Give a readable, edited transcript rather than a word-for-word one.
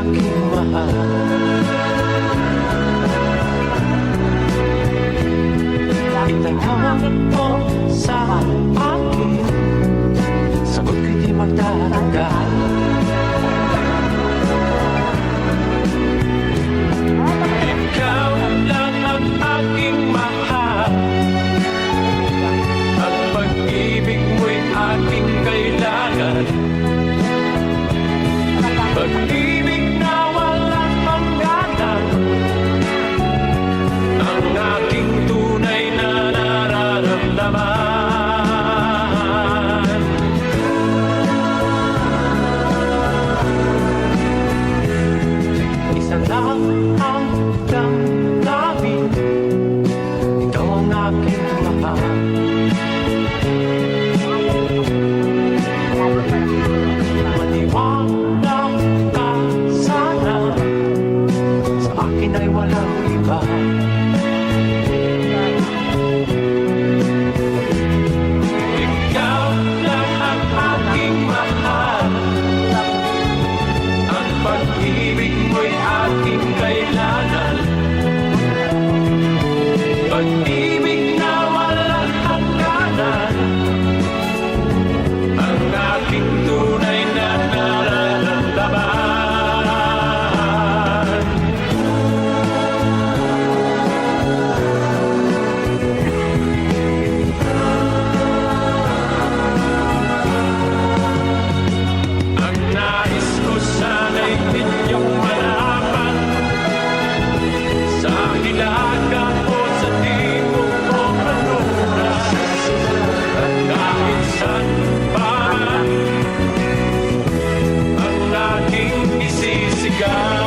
aking mahal. Itanong mo sa akin, sagot ko'y di magtatagal. Ikaw lang ang aking mahal, ang pag-ibig mo'y aking kailangan. Pag-ibig na walang hangganan, ang aking tunay na nararamdaman. Isa lang ang damdamin, ikaw ang aking mahal. Maniwala ka sana, sa akin ay walang iba. Ikaw lang ang aking mahal, ang pag-ibig mo'y aking kailangan. Pag-ibig na walang hangganan, ang aking tunay na nararamdaman. Ang nais ko sana'y inyong malaman, sa hilaga o sa timog o kanluran, kahit saan pa man ang aking isisigaw.